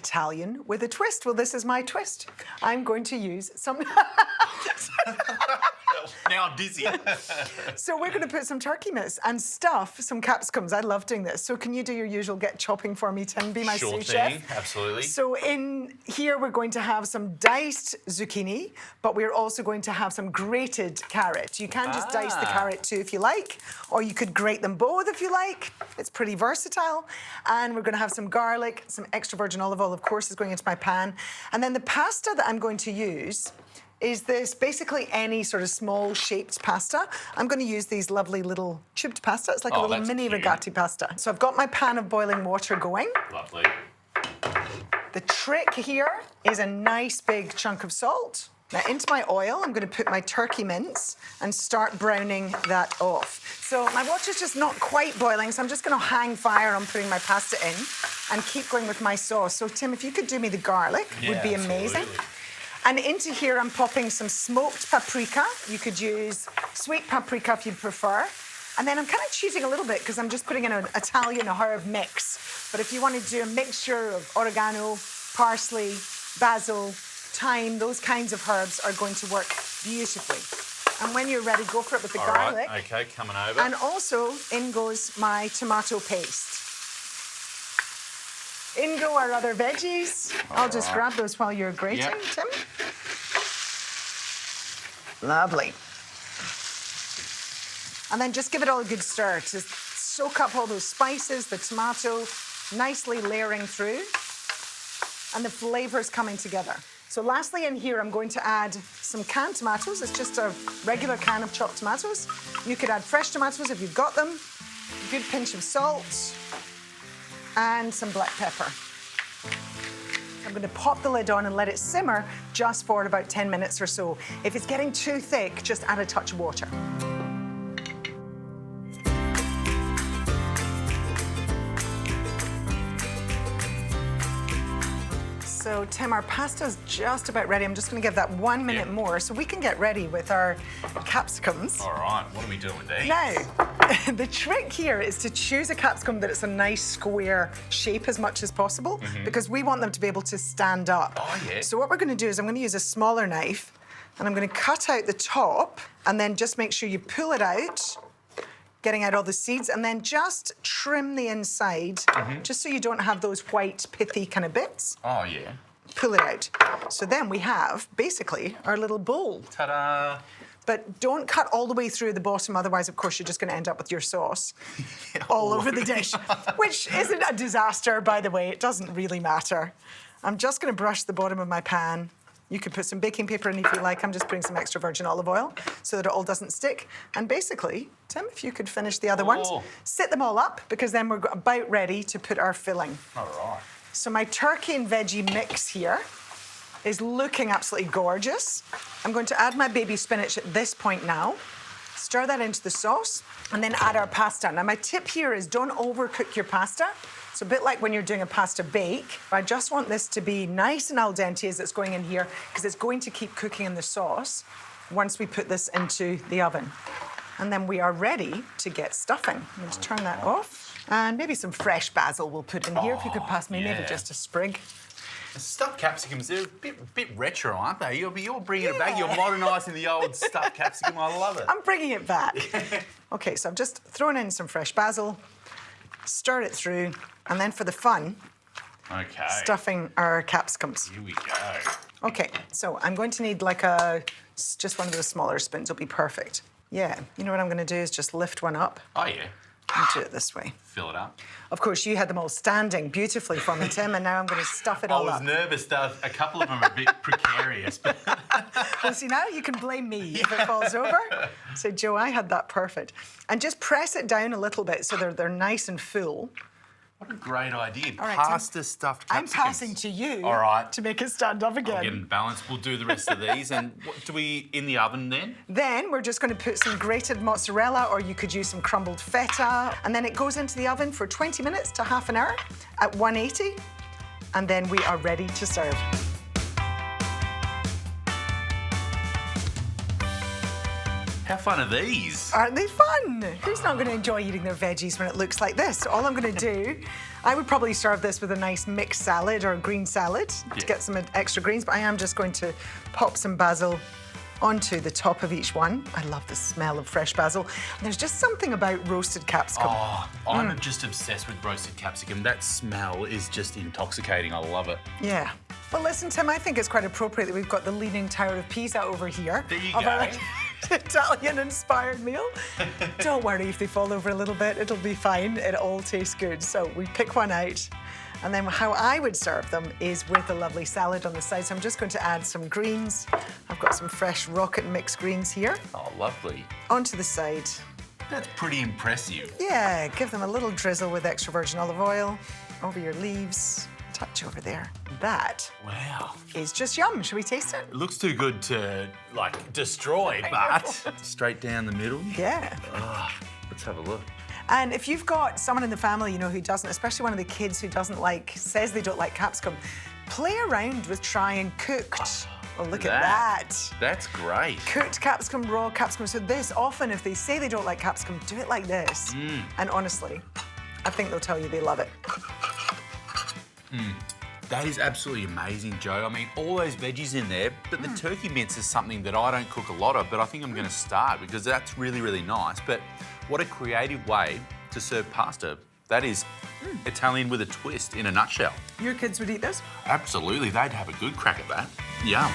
Italian with a twist. Well, this is my twist. I'm going to use some... Now I'm dizzy. So we're going to put some turkey mince and stuff some capsicums. I love doing this. So can you do your usual get chopping for me, Tim? Be my sous chef. Absolutely. So in here we're going to have some diced zucchini, but we're also going to have some grated carrot. You can just dice the carrot too if you like, or you could grate them both if you like. It's pretty versatile. And we're going to have some garlic, some extra virgin olive oil, of course, is going into my pan. And then the pasta that I'm going to use is this basically any sort of small shaped pasta. I'm going to use these lovely little tubed pasta. It's like a little mini rigatoni pasta. So I've got my pan of boiling water going. Lovely. The trick here is a nice big chunk of salt. Now into my oil, I'm going to put my turkey mince and start browning that off. So my water's just not quite boiling, so I'm just going to hang fire on putting my pasta in and keep going with my sauce. So Tim, if you could do me the garlic, would be amazing. Absolutely. And into here, I'm popping some smoked paprika. You could use sweet paprika if you prefer. And then I'm kind of choosing a little bit because I'm just putting in an Italian herb mix. But if you want to do a mixture of oregano, parsley, basil, thyme, those kinds of herbs are going to work beautifully. And when you're ready, go for it with the garlic. Right, okay, coming over. And also, in goes my tomato paste. In go our other veggies. I'll just grab those while you're grating, Tim. Lovely. And then just give it all a good stir to soak up all those spices, the tomato, nicely layering through, and the flavours coming together. So lastly in here, I'm going to add some canned tomatoes. It's just a regular can of chopped tomatoes. You could add fresh tomatoes if you've got them. A good pinch of salt. And some black pepper. I'm going to pop the lid on and let it simmer just for about 10 minutes or so. If it's getting too thick, just add a touch of water. So, Tim, our pasta's just about ready. I'm just going to give that 1 minute more so we can get ready with our capsicums. All right, what are we doing with these? Now, the trick here is to choose a capsicum that it's a nice square shape as much as possible because we want them to be able to stand up. Oh, yeah. So what we're going to do is I'm going to use a smaller knife and I'm going to cut out the top and then just make sure you pull it out, getting out all the seeds, and then just trim the inside just so you don't have those white, pithy kind of bits. Oh, yeah. Pull it out. So then we have basically our little bowl. Ta-da! But don't cut all the way through the bottom, otherwise, of course, you're just going to end up with your sauce all over the dish, which isn't a disaster, by the way. It doesn't really matter. I'm just going to brush the bottom of my pan. You can put some baking paper in if you like. I'm just putting some extra virgin olive oil so that it all doesn't stick. And basically, Tim, if you could finish the other ones, sit them all up because then we're about ready to put our filling. All right. So my turkey and veggie mix here is looking absolutely gorgeous. I'm going to add my baby spinach at this point now. Stir that into the sauce and then add our pasta. Now my tip here is don't overcook your pasta. It's a bit like when you're doing a pasta bake. I just want this to be nice and al dente as it's going in here because it's going to keep cooking in the sauce once we put this into the oven. And then we are ready to get stuffing. I'm going to turn that off. And maybe some fresh basil we'll put in here if you could pass me maybe just a sprig. The stuffed capsicums, they're a bit retro, aren't they? You're bringing it back. You're modernising the old stuffed capsicum. I love it. I'm bringing it back. OK, so I've just thrown in some fresh basil, stirred it through, and then for the fun, stuffing our capsicums. Here we go. OK, so I'm going to need like just one of those smaller spoons will be perfect. Yeah, you know what I'm going to do is just lift one up. Oh, yeah. And do it this way. Fill it up. Of course, you had them all standing beautifully for me, Tim, and now I'm going to stuff it all up. I was nervous that a couple of them are a bit precarious. But Well, see, now you can blame me if it falls over. So, Joe, I had that perfect. And just press it down a little bit so they're nice and full. What a great idea. All right, Pasta stuffed capsicums. I'm passing to you to make it stand up again. I'll get in balance. We'll do the rest of these. And what do we in the oven then? Then we're just going to put some grated mozzarella, or you could use some crumbled feta. And then it goes into the oven for 20 minutes to half an hour at 180. And then we are ready to serve. How fun are these? Aren't they fun? Who's not going to enjoy eating their veggies when it looks like this? So all I'm going to do, I would probably serve this with a nice mixed salad or a green salad to get some extra greens, but I am just going to pop some basil onto the top of each one. I love the smell of fresh basil. And there's just something about roasted capsicum. Oh, I'm just obsessed with roasted capsicum. That smell is just intoxicating. I love it. Yeah. Well, listen, Tim, I think it's quite appropriate that we've got the Leaning Tower of Pisa over here. There you of go. our Italian-inspired meal. Don't worry if they fall over a little bit. It'll be fine. It all tastes good. So we pick one out. And then how I would serve them is with a lovely salad on the side. So I'm just going to add some greens. I've got some fresh rocket mixed greens here. Oh, lovely. Onto the side. That's pretty impressive. Yeah, give them a little drizzle with extra virgin olive oil over your leaves. Touch over there. That Wow. is just yum. Should we taste it? It looks too good to, like, destroy, but straight down the middle. Yeah. Let's have a look. And if you've got someone in the family, you know, who doesn't, especially one of the kids who doesn't like, says they don't like capsicum, play around with trying cooked. Oh, look at that. That's great. Cooked capsicum, raw capsicum. So this, often if they say they don't like capsicum, do it like this. And honestly, I think they'll tell you they love it. That is absolutely amazing, Joe. I mean, all those veggies in there, but the turkey mince is something that I don't cook a lot of, but I think I'm going to start because that's really, really nice. But what a creative way to serve pasta. That is Italian with a twist in a nutshell. Your kids would eat this? Absolutely, they'd have a good crack at that. Yum.